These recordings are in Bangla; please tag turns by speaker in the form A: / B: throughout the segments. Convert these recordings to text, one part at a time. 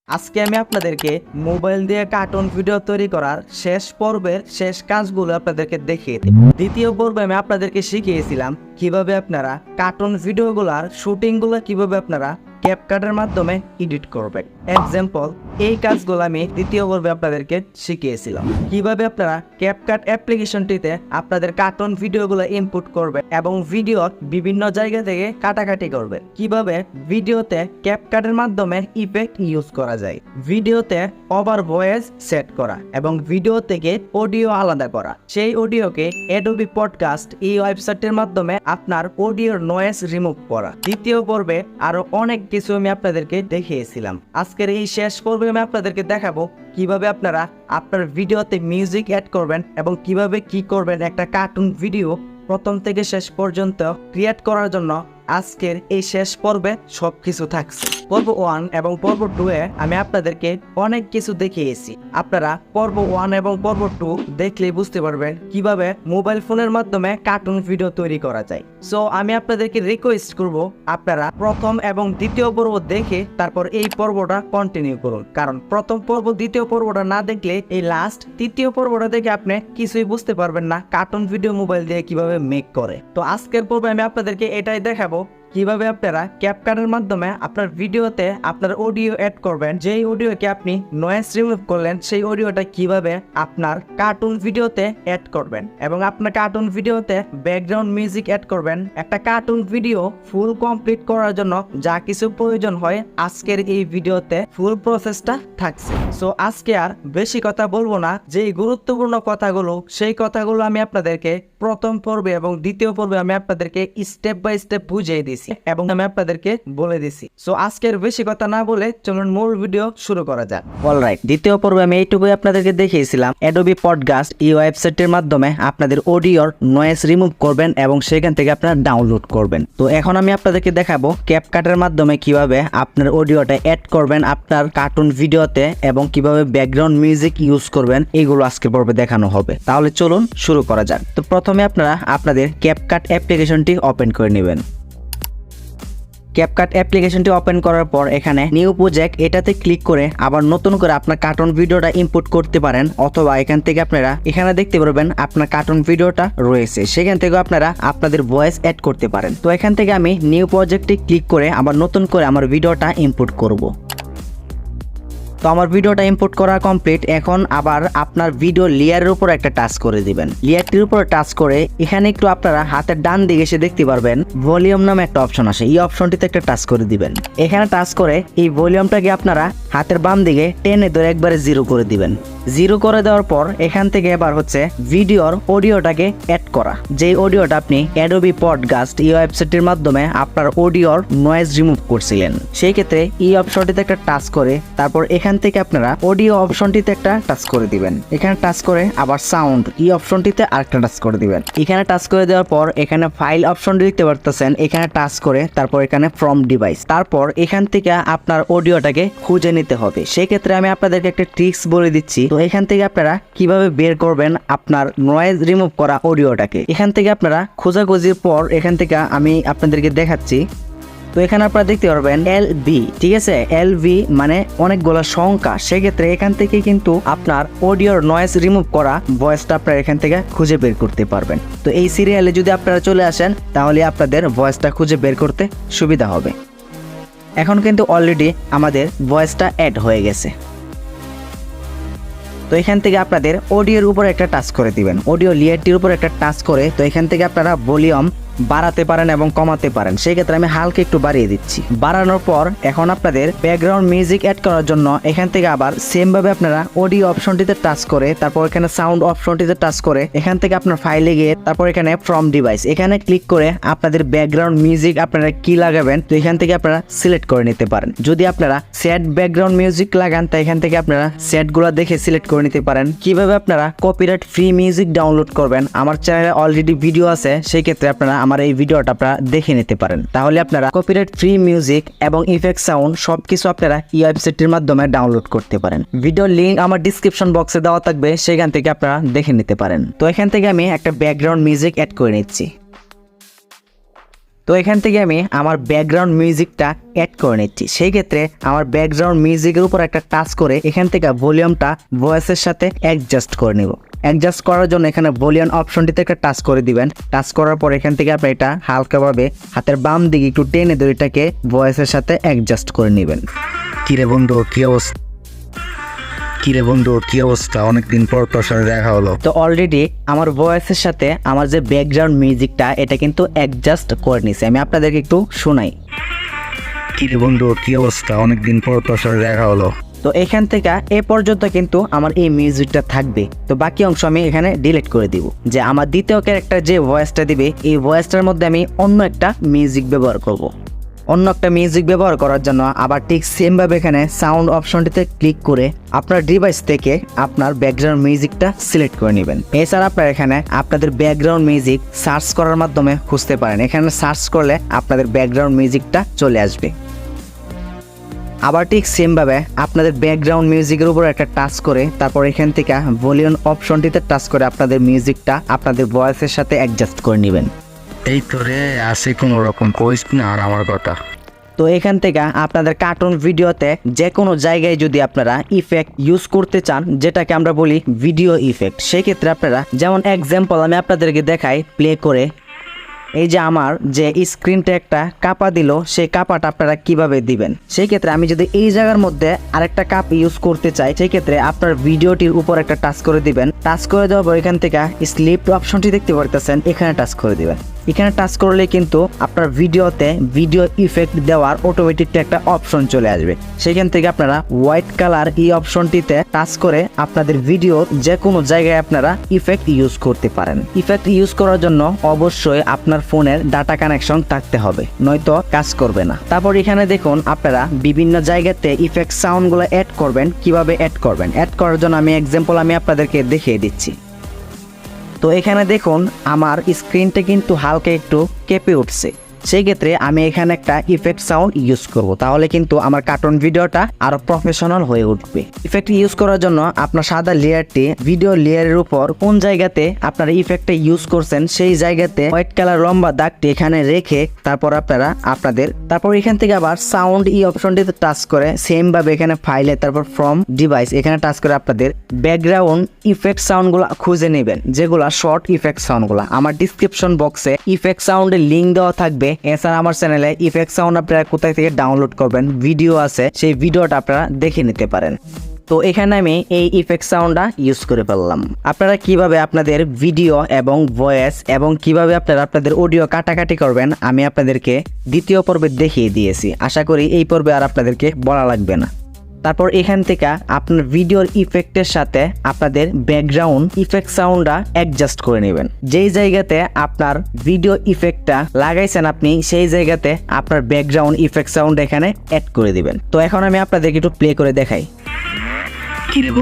A: আজকে আমি আপনাদেরকে মোবাইল দিয়ে কার্টুন ভিডিও তৈরি করার শেষ পর্বের শেষ কাজগুলো আপনাদেরকে দেখিয়ে দিই। দ্বিতীয় পর্বে আমি আপনাদেরকে শিখিয়েছিলাম কিভাবে আপনারা কার্টুন ভিডিওগুলোর শুটিংগুলো কিভাবে আপনারা ক্যাপকাটের মাধ্যমে এডিট করবেন। এক্সাম্পল, এই কাজগুলো আমি দ্বিতীয় পর্বে আপনাদেরকে শিখিয়েছিলাম কিভাবে আপনারা ক্যাপকাট অ্যাপ্লিকেশনটিতে আপনাদের কার্টুন ভিডিওগুলো ইনপুট করবেন এবং ভিডিওর বিভিন্ন জায়গা থেকে কাটাকাটি করবেন, কিভাবে ভিডিওতে ক্যাপকাটের মাধ্যমে ইফেক্ট ইউজ করা যায়, ভিডিওতে ওভার ভয়েস সেট করা এবং ভিডিও থেকে অডিও আলাদা করা, সেই অডিওকে অ্যাডোবি পডকাস্ট এই ওয়েবসাইটের মাধ্যমে আপনার অডিওর নয়েজ রিমুভ করা। দ্বিতীয় পর্বে আরো অনেক কিছু আমি আপনাদেরকে দেখিয়েছিলাম। আজকের এই শেষ পর্বে আমি আপনাদেরকে দেখাবো কিভাবে আপনারা আপনার ভিডিওতে মিউজিক অ্যাড করবেন এবং কিভাবে কি করবেন একটা কার্টুন ভিডিও প্রথম থেকে শেষ পর্যন্ত ক্রিয়েট করার জন্য। আজকের এই শেষ পর্বে সবকিছু থাকছে। পর্ব 1 এবং পর্ব 2 এ আমি আপনাদেরকে অনেক কিছু দেখিয়েছি। আপনারা পর্ব 1 এবং পর্ব 2 দেখলে বুঝতে পারবেন কিভাবে মোবাইল ফোনের মাধ্যমে কার্টুন ভিডিও তৈরি করা যায়। সো আমি আপনাদেরকে রিকোয়েস্ট করব আপনারা প্রথম এবং দ্বিতীয় পর্ব দেখে তারপর এই পর্বটা কন্টিনিউ করুন, কারণ প্রথম পর্ব দ্বিতীয় পর্বটা না দেখলে এই লাস্ট তৃতীয় পর্বটা দেখে আপনি কিছুই বুঝতে পারবেন না কার্টুন ভিডিও মোবাইল দিয়ে কিভাবে মেক করে। তো আজকের পর্বে আমি আপনাদেরকে এটাই দেখাবো কিভাবে আপনারা ক্যাপকাটের মাধ্যমে আপনার ভিডিওতে আপনার অডিও অ্যাড করবেন। যেই অডিওকে আপনি নয়েজ রিমুভ করলেন সেই অডিওটা কিভাবে আপনার কার্টুন ভিডিওতে অ্যাড করবেন এবং আপনার কার্টুন ভিডিওতে ব্যাকগ্রাউন্ড মিউজিক অ্যাড করবেন। একটা কার্টুন ভিডিও ফুল কমপ্লিট করার জন্য যা কিছু প্রয়োজন হয় আজকের এই ভিডিওতে ফুল প্রসেসটা থাকছে। সো আজকে আর বেশি কথা বলবো না, যেই গুরুত্বপূর্ণ কথাগুলো সেই কথাগুলো আমি আপনাদেরকে প্রথম পর্বে এবং দ্বিতীয় পর্বে আমি আপনাদেরকে স্টেপ বাই স্টেপ বুঝিয়ে দিছি এবং আমি আপনাদেরকে বলে দিছি। সো আজকের বেশি কথা না বলে চলুন মূল ভিডিও শুরু করা যাক। অলরাইট, দ্বিতীয় পর্বে আমি এইটুকুই আপনাদেরকে দেখিয়েছিলাম অ্যাডোবি পডকাস্ট এই ওয়েবসাইটের মাধ্যমে আপনাদের অডিওর নয়েজ রিমুভ করবেন এবং সেখান থেকে আপনারা ডাউনলোড করবেন। তো এখন আমি আপনাদেরকে দেখাবো ক্যাপকাটের মাধ্যমে কিভাবে আপনার অডিওটা অ্যাড করবেন আপনার কার্টুন ভিডিওতে এবং কিভাবে ব্যাকগ্রাউন্ড মিউজিক ইউজ করবেন, এগুলো আজকের পর্বে দেখানো হবে। তাহলে চলুন শুরু করা যাক। তো প্রথমে আপনারা আপনাদের ক্যাপকাট অ্যাপ্লিকেশনটি ওপেন করে নেবেন। ক্যাপকাট অ্যাপ্লিকেশনটি ওপেন করার পর এখানে নিউ প্রজেক্ট এটাতে ক্লিক করে আবার নতুন করে আপনার কার্টুন ভিডিওটা ইনপুট করতে পারেন, অথবা এখান থেকে আপনারা এখানে দেখতে পারবেন আপনার কার্টুন ভিডিওটা রয়েছে, সেখান থেকে আপনারা আপনাদের ভয়েস অ্যাড করতে পারেন। তো এখান থেকে আমি নিউ প্রজেক্টে ক্লিক করে আবার নতুন করে আমার ভিডিওটা ইনপুট করব। তো আমার ভিডিওটা ইম্পোর্ট করা কমপ্লিট। এখন আবার আপনার ভিডিও লেয়ারের উপর একটা টাচ করে দিবেন। লেয়ারটির উপর টাচ করে এখানে একটু আপনারা হাতের ডান দিকে এসে দেখতে পারবেন ভলিউম নামে একটা অপশন আসে, এই অপশনটিতে একটা টাচ করে দিবেন। এখানে টাচ করে এই ভলিউমটাকে আপনারা হাতের বাম দিকে টেনে ধরে একবারে 0 করে দিবেন। 0 করে দেওয়ার পর এখান থেকে এবার হচ্ছে ভিডিওর অডিওটাকে অ্যাড করা। যেই অডিওটা আপনি অ্যাডোবি পডকাস্ট এই ওয়েবসাইটের মাধ্যমে আপনার অডিওর নয়েজ রিমুভ করছিলেন, সেই ক্ষেত্রে এই অপশনটিতে একটা টাচ করে তারপর এখান থেকে আপনারা অডিও অপশনটিতে একটা টাচ করে দিবেন। এখানে টাচ করে আবার সাউন্ড এই অপশনটিতে আরেকটা টাচ করে দিবেন। এখানে টাচ করে দেওয়ার পর এখানে ফাইল অপশনটি দেখতে পারতেছেন, এখানে টাচ করে তারপর এখানে ফ্রম ডিভাইস, তারপর এখান থেকে আপনার অডিওটাকে খুঁজে নিতে হবে। সেই ক্ষেত্রে আমি আপনাদেরকে একটা ট্রিক্স বলে দিচ্ছি। তো এখান থেকে আপনারা কিভাবে বের করবেন আপনার নয়েজ রিমুভ করা অডিওটাকে, এখান থেকে আপনারা খোঁজাখুঁজির পর এখান থেকে আমি আপনাদেরকে দেখাচ্ছি। তো এখানে আপনারা দেখতে পারবেন LV, ঠিক আছে, LV মানে অনেকগুলো সংখ্যা, সেক্ষেত্রে এখান থেকে কিন্তু আপনার অডিওর নয়েজ রিমুভ করা ভয়েসটা আপনারা এখান থেকে খুঁজে বের করতে পারবেন। তো এই সিরিয়ালে যদি আপনারা চলে আসেন তাহলে আপনাদের ভয়েসটা খুঁজে বের করতে সুবিধা হবে। এখন কিন্তু অলরেডি আমাদের ভয়েসটা অ্যাড হয়ে গেছে। তো এখান থেকে আপনাদের অডিওর উপর একটা টাচ করে দিবেন, অডিও লেয়ারটির উপর একটা টাচ করে তো এখান থেকে আপনারা ভলিউম বাড়াতে পারেন এবং কমাতে পারেন। সেই ক্ষেত্রে আমি হালকা একটু বাড়িয়ে দিচ্ছি। বাড়ানোর পর এখন আপনাদের ব্যাকগ্রাউন্ড মিউজিক অ্যাড করার জন্য এখান থেকে আবার সেম ভাবে আপনারা অডিও অপশনটিতে টাচ করে তারপর এখানে সাউন্ড অপশনটিতে টাচ করে এখান থেকে আপনার ফাইলে গিয়ে তারপর এখানে ফ্রম ডিভাইস এখানে ক্লিক করে আপনাদের ব্যাকগ্রাউন্ড মিউজিক আপনারা কি লাগাবেন তো এখান থেকে আপনারা সিলেক্ট করে নিতে পারেন। যদি আপনারা স্যাড ব্যাকগ্রাউন্ড মিউজিক লাগান তো এখান থেকে আপনারা স্যাডগুলো দেখে সিলেক্ট করে নিতে পারেন। কিভাবে আপনারা কপিরাইট ফ্রি মিউজিক ডাউনলোড করবেন আমার চ্যানেলে অলরেডি ভিডিও আছে, সেই ক্ষেত্রে আপনারা আমার এই ভিডিওটা আপনারা দেখে নিতে পারেন। তাহলে আপনারা কপিরাইট ফ্রি মিউজিক এবং ইফেক্ট সাউন্ড সবকিছু আপনারা এই ওয়েবসাইটের মাধ্যমে ডাউনলোড করতে পারেন। ভিডিওর লিংক আমার ডিসক্রিপশন বক্সে দেওয়া থাকবে, সেখান থেকে আপনারা দেখে নিতে পারেন। তো এখান থেকে আমি একটা ব্যাকগ্রাউন্ড মিউজিক অ্যাড করে নিচ্ছি। তো এখান থেকে আমি আমার ব্যাকগ্রাউন্ড মিউজিকটা অ্যাড করে নিচ্ছি। সেই ক্ষেত্রে আমার ব্যাকগ্রাউন্ড মিউজিকের উপর একটা টাচ করে এখান থেকে ভলিউমটা ভয়েসের সাথে অ্যাডজাস্ট করে নিব। অ্যাডজাস্ট করার জন্য এখানে ভলিউম অপশনটিতে একটা টাচ করে দিবেন। টাচ করার পর এখান থেকে আপনি এটা হালকাভাবে হাতের বাম দিকে একটু টেনে ধরে এটাকে ভয়েসের সাথে অ্যাডজাস্ট করে নেবেন।
B: কিরে বন্ধু কি অবস্থা অনেকদিন পর তোর সাথে দেখা হলো।
A: তো অলরেডি আমার ভয়েসের সাথে আমার যে ব্যাকগ্রাউন্ড মিউজিকটা এটা কিন্তু অ্যাডজাস্ট করে নিছে। আমি আপনাদেরকে একটু শোনাই।
B: কিরে বন্ধু কি অবস্থা অনেকদিন পর তোর সাথে দেখা হলো।
A: তো এখান থেকে এ পর্যন্ত কিন্তু আমার এই মিউজিকটা থাকবে। তো বাকি অংশ আমি এখানে ডিলিট করে দিব। যে আমার দ্বিতীয় ক্যারেক্টার যে ভয়েসটা দিবে এই ভয়েসটার মধ্যে আমি অন্য একটা মিউজিক ব্যবহার করব। অন্য একটা মিউজিক ব্যবহার করার জন্য আবার ঠিক সেমভাবে এখানে সাউন্ড অপশনটিতে ক্লিক করে আপনার ডিভাইস থেকে আপনার ব্যাকগ্রাউন্ড মিউজিকটা সিলেক্ট করে নেবেন। এছাড়া আপনারা এখানে আপনাদের ব্যাকগ্রাউন্ড মিউজিক সার্চ করার মাধ্যমে খুঁজতে পারেন। এখানে সার্চ করলে আপনাদের ব্যাকগ্রাউন্ড মিউজিকটা চলে আসবে। আবার ঠিক সেমভাবে আপনাদের ব্যাকগ্রাউন্ড মিউজিকের উপর একটা টাচ করে তারপর এখান থেকে ভলিউম অপশনটিতে টাচ করে আপনাদের মিউজিকটা আপনাদের ভয়েসের সাথে অ্যাডজাস্ট করে নেবেন।
B: এই তো রে আসে কোনো রকম কইস না আর আমার কথা।
A: তো এখান থেকে আপনাদের কার্টুন ভিডিওতে যে কোনো জায়গায় যদি আপনারা ইফেক্ট ইউজ করতে চান, যেটাকে আমরা বলি ভিডিও ইফেক্ট, সেই ক্ষেত্রে আপনারা যেমন এক্সাম্পল আমি আপনাদেরকে দেখাই প্লে করে। এই যে আমার যে স্ক্রিনটা একটা কাপা দিল, সেই কাপাটা আপনারা কিভাবে দিবেন। সেই ক্ষেত্রে আমি যদি এই জায়গার মধ্যে আরেকটা কাপ ইউজ করতে চাই, সেই ক্ষেত্রে আপনার ভিডিওটির উপর একটা টাচ করে দিবেন। টাচ করে দেওয়ার পর এখান থেকে স্লিপ অপশনটি দেখতে পারতেছেন, এখানে টাচ করে দিবেন। এখানে টাচ করলে কিন্তু আপনার ভিডিওতে ভিডিও ইফেক্ট দেওয়ার অটোমেটিক একটা অপশন চলে আসবে। সেখান থেকে আপনারা হোয়াইট কালার এই অপশনটিতে টাচ করে আপনাদের ভিডিও যে কোনো জায়গায় আপনারা ইফেক্ট ইউজ করতে পারেন। ইফেক্ট ইউজ করার জন্য অবশ্যই আপনার ফোনের ডাটা কানেকশন থাকতে হবে, নয়তো কাজ করবে না। তারপর এখানে দেখুন আপনারা বিভিন্ন জায়গাতে ইফেক্ট সাউন্ডগুলো অ্যাড করবেন। কিভাবে অ্যাড করবেন, অ্যাড করার জন্য আমি এক্সাম্পল আমি আপনাদেরকে দেখিয়ে দিচ্ছি। তো এখানে দেখুন আমার স্ক্রিনটা কিন্তু হালকা একটু কেঁপে উঠছে। সেই ক্ষেত্রে আমি এখানে একটা ইফেক্ট সাউন্ড ইউজ করব, তাহলে কিন্তু আমার কার্টুন ভিডিওটা আরো প্রফেশনাল হয়ে উঠবে। ইফেক্ট ইউজ করার জন্য আপনার সাদা লেয়ারটি ভিডিও লেয়ারের উপর কোন জায়গাতে আপনারা ইফেক্টটা ইউজ করছেন সেই জায়গাতে হোয়াইট কালার লম্বা দাগটি এখানে রেখে তারপর আপনারা তারপর এখান থেকে আবার সাউন্ড এই অপশনটিতে টাচ করে সেম ভাবে এখানে ফাইলে তারপর ফ্রম ডিভাইস এখানে টাচ করে আপনাদের ব্যাকগ্রাউন্ড ইফেক্ট সাউন্ডগুলো খুঁজে নেবেন, যেগুলো শর্ট ইফেক্ট সাউন্ডগুলো। আমার ডিসক্রিপশন বক্সে ইফেক্ট সাউন্ডের লিঙ্ক দেওয়া থাকবে। এছাড়া আমার চ্যানেলে ইফেক্ট সাউন্ড আপনারা কোথায় থেকে ডাউনলোড করবেন ভিডিও আছে, সেই ভিডিওটা আপনারা দেখে নিতে পারেন। তো এখানে আমি এই ইফেক্ট সাউন্ডটা ইউজ করে ফেললাম। আপনারা কিভাবে আপনাদের ভিডিও এবং ভয়েস এবং কিভাবে আপনারা আপনাদের অডিও কাটাকাটি করবেন আমি আপনাদেরকে দ্বিতীয় পর্বে দেখিয়ে দিয়েছি। আশা করি এই পর্বে আর আপনাদেরকে বলা লাগবে না। তারপর এখান থেকে আপনার ভিডিওর ইফেক্টের সাথে আপনাদের ব্যাকগ্রাউন্ড ইফেক্ট সাউন্ডটা অ্যাডজাস্ট করে নেবেন। যেই জায়গাতে আপনার ভিডিও ইফেক্টটা লাগাইছেন আপনি সেই জায়গাতে আপনার ব্যাকগ্রাউন্ড ইফেক্ট সাউন্ড এখানে অ্যাড করে দিবেন। তো এখন আমি আপনাদেরকে একটু প্লে করে দেখাই।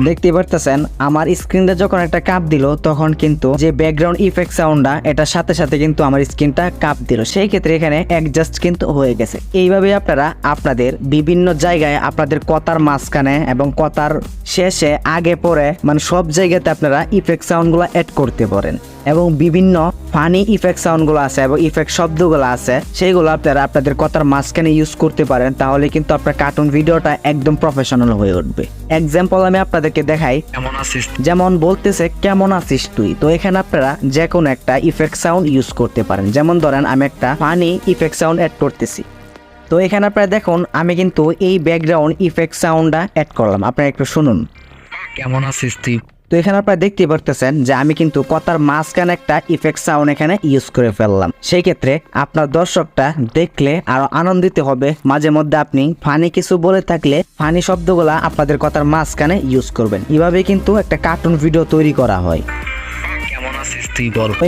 A: দেখতে পারতেছেন আমার স্ক্রিনটা যখন একটা কাপ দিল তখন কিন্তু যে ব্যাকগ্রাউন্ড ইফেক্ট সাউন্ডটা এটার সাথে সাথে কিন্তু আমার স্ক্রিনটা কাপ দিল। সেই ক্ষেত্রে এখানে অ্যাডজাস্ট কিন্তু হয়ে গেছে। এইভাবে আপনারা আপনাদের বিভিন্ন জায়গায় আপনাদের কথার মাঝখানে এবং কথার শেষে আগে পরে মানে সব জায়গাতে আপনারা ইফেক্ট সাউন্ডগুলো অ্যাড করতে পারেন এবং বিভিন্ন ফানি ইফেক্ট সাউন্ডগুলো আছে এবং ইফেক্ট শব্দগুলো আছে সেইগুলো আপনারা আপনাদের কথার মাঝখানে ইউজ করতে পারেন। তাহলে কিন্তু আপনার কার্টুন ভিডিওটা একদম প্রফেশনাল হয়ে উঠবে। এক্সাম্পল আমি আপনাদেরকে দেখাই, যেমন বলতেছে কেমন আছিস তুই। তো এখানে আপনারা যে কোনো একটা ইফেক্ট সাউন্ড ইউজ করতে পারেন। যেমন ধরেন আমি একটা ফানি ইফেক্ট সাউন্ড অ্যাড করতেছি। তো এখানে আপনারা দেখুন আমি কিন্তু এই ব্যাকগ্রাউন্ড ইফেক্ট সাউন্ডটা অ্যাড করলাম, আপনারা একটু শুনুন।
B: কেমন আছিস তুই।
A: তো এখানে আপনারা দেখতে পারতেছেন যে আমি কিন্তু কথার মাঝখানে একটা ইফেক্ট সাউন্ড এখানে ইউজ করে ফেললাম। সেই ক্ষেত্রে আপনার দর্শকটা দেখলে আরো আনন্দিত হবে। মাঝে মধ্যে আপনি ফানি কিছু বলে থাকলে ফানি শব্দগুলা আপনাদের কথার মাঝখানে ইউজ করবেন। এভাবে কিন্তু একটা কার্টুন ভিডিও তৈরি করা হয়।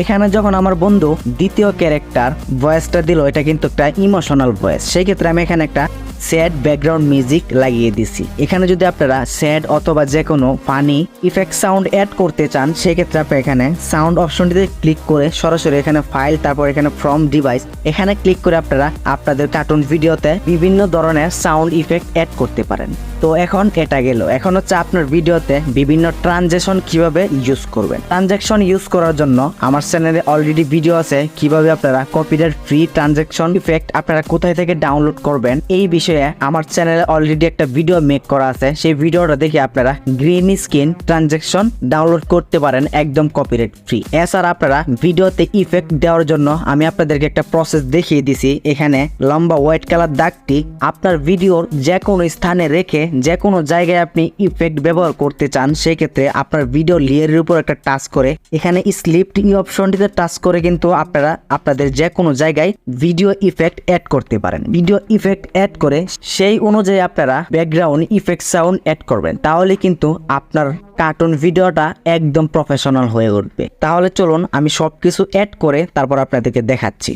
A: এখানে যখন আমার বন্ধু দ্বিতীয় ক্যারেক্টার ভয়েসটা দিল, এটা কিন্তু একটা ইমোশনাল ভয়েস। সেই ক্ষেত্রে আমি এখানে একটা স্যাড ব্যাকগ্রাউন্ড মিউজিক লাগিয়ে দিছি। এখানে যদি আপনারা স্যাড অথবা যে কোনো ফানি ইফেক্ট সাউন্ড অ্যাড করতে চান সেই ক্ষেত্রে আপনি এখানে সাউন্ড অপশনটিতে ক্লিক করে সরাসরি এখানে ফাইল তারপর এখানে ফ্রম ডিভাইস এখানে ক্লিক করে আপনারা আপনাদের কার্টুন ভিডিওতে বিভিন্ন ধরনের সাউন্ড ইফেক্ট অ্যাড করতে পারেন। তো এখন এটা গেল, এখন হচ্ছে আপনার ভিডিওতে বিভিন্ন ট্রানজ্যাকশন কিভাবে ইউজ করবেন। ট্রানজ্যাকশন ইউজ করার জন্য আমার চ্যানেলে অলরেডি ভিডিও আছে, কিভাবে আপনারা কপিরাইট ফ্রি ট্রানজ্যাকশন ইফেক্ট আপনারা কোথায় থেকে ডাউনলোড করবেন এই বিষয়ে আমার চ্যানেলে অলরেডি একটা ভিডিও মেক করা আছে। সেই ভিডিওটা দেখে আপনারা গ্রিন স্ক্রিন ট্রানজ্যাকশন ডাউনলোড করতে পারেন একদম কপিরাইট ফ্রি। এছাড়া আপনারা ভিডিওতে ইফেক্ট দেওয়ার জন্য আমি আপনাদেরকে একটা প্রসেস দেখিয়ে দিছি। এখানে লম্বা হোয়াইট কালার দাগটি আপনার ভিডিওর যে কোনো স্থানে রেখে যে কোনো জায়গায় আপনি ইফেক্ট ব্যবহার করতে চান, সেক্ষেত্রে আপনার ভিডিও লেয়ারের উপর একটা টাচ করে এখানে স্লিপ্ট অপশনটিতে টাচ করে কিন্তু আপনারা আপনাদের যে কোনো জায়গায় ভিডিও ইফেক্ট অ্যাড করতে পারেন। ভিডিও ইফেক্ট অ্যাড করে সেই অনুযায়ী আপনারা ব্যাকগ্রাউন্ড ইফেক্ট সাউন্ড অ্যাড করবেন, তাহলে কিন্তু আপনার কার্টুন ভিডিওটা একদম প্রফেশনাল হয়ে উঠবে। তাহলে চলুন আমি সবকিছু অ্যাড করে তারপর আপনাদেরকে দেখাচ্ছি।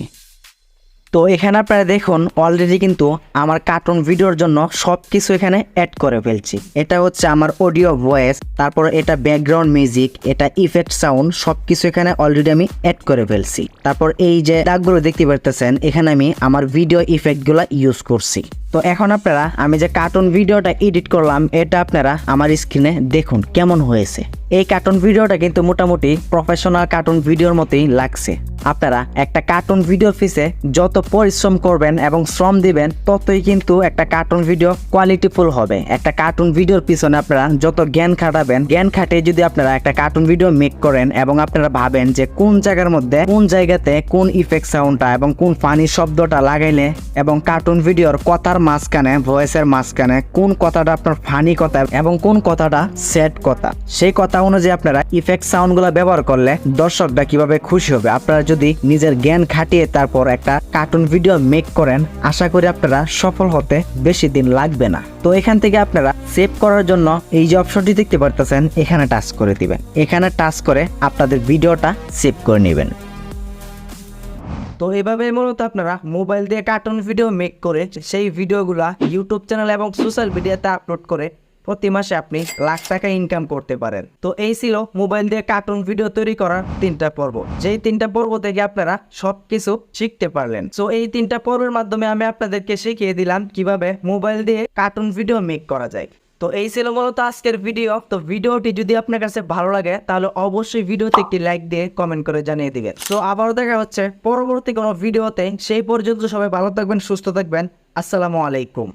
A: তো এখানে আপনারা দেখুন অলরেডি কিন্তু আমার কার্টুন ভিডিওর জন্য সবকিছু এখানে অ্যাড করে ফেলছি। এটা হচ্ছে আমার অডিও ভয়েস, তারপর এটা ব্যাকগ্রাউন্ড মিউজিক, এটা ইফেক্ট সাউন্ড, সবকিছু এখানে অলরেডি আমি অ্যাড করে ফেলছি। তারপর এই যে দাগগুলো দেখতে পারতেছেন এখানে আমি আমার ভিডিও ইফেক্টগুলো ইউজ করছি। তো এখন আপনারা আমি যে কার্টুন ভিডিওটা এডিট করলাম এটা আপনারা আমার স্ক্রিনে দেখুন কেমন হয়েছে। এই কার্টুন ভিডিওটা কিন্তু মোটামুটি প্রফেশনাল কার্টুন ভিডিওর মতোই লাগছে। আপনারা একটা কার্টুন ভিডিওর পিছে যত পরিশ্রম করবেন এবং শ্রম দিবেন ততই কিন্তু একটা কার্টুন ভিডিও কোয়ালিটিফুল হবে। একটা কার্টুন ভিডিওর পিছনে আপনারা যত জ্ঞান খাটাবেন, জ্ঞান খাটিয়ে যদি আপনারা একটা কার্টুন ভিডিও মেক করেন এবং আপনারা ভাবেন যে কোন জায়গার মধ্যে কোন জায়গাতে কোন ইফেক্ট সাউন্ডটা এবং কোন ফানি শব্দটা লাগাইলে এবং কার্টুন ভিডিওর কথার মাঝখানে ভয়েসের মাঝখানে কোন কথাটা আপনার ফানি কথা এবং কোন কথাটা স্যাড কথা, সেই কথা অনুযায়ী আপনারা ইফেক্ট সাউন্ডগুলো ব্যবহার করলে দর্শকরা কিভাবে খুশি হবে। আপনারা যদি নিজের জ্ঞান খাটিয়ে তারপর একটা কার্টুন ভিডিও মেক করেন, আশা করি আপনারা সফল হতে বেশি দিন লাগবে না। তো এখান থেকে আপনারা সেভ করার জন্য এই যে অপশনটি দেখতে পারতেছেন এখানে টাচ করে দিবেন। এখানে টাচ করে আপনাদের ভিডিওটা সেভ করে নেবেন। তো এভাবে মূলত আপনারা মোবাইল দিয়ে কার্টুন ভিডিও মেক করে সেই ভিডিওগুলা ইউটিউব চ্যানেল এবং সোশ্যাল মিডিয়াতে আপলোড করে প্রতি মাসে আপনি লাখ টাকা ইনকাম করতে পারেন। তো এই ছিল মোবাইল দিয়ে কার্টুন ভিডিও তৈরি করার 3টা পর্ব। যেই 3টা পর্ব থেকে আপনারা সবকিছু শিখতে পারলেন। তো এই 3টা পর্বের মাধ্যমে আমি আপনাদেরকে শিখিয়ে দিলাম কিভাবে মোবাইল দিয়ে কার্টুন ভিডিও মেক করা যায়। তো এই ছিল মূলত আজকের ভিডিও। তো ভিডিওটি যদি আপনার কাছে ভালো লাগে তাহলে অবশ্যই ভিডিওতে একটি লাইক দিয়ে কমেন্ট করে জানিয়ে দিবেন। তো আবারও দেখা হচ্ছে পরবর্তী কোনো ভিডিওতে। সেই পর্যন্ত সবাই ভালো থাকবেন, সুস্থ থাকবেন। আসসালামু আলাইকুম।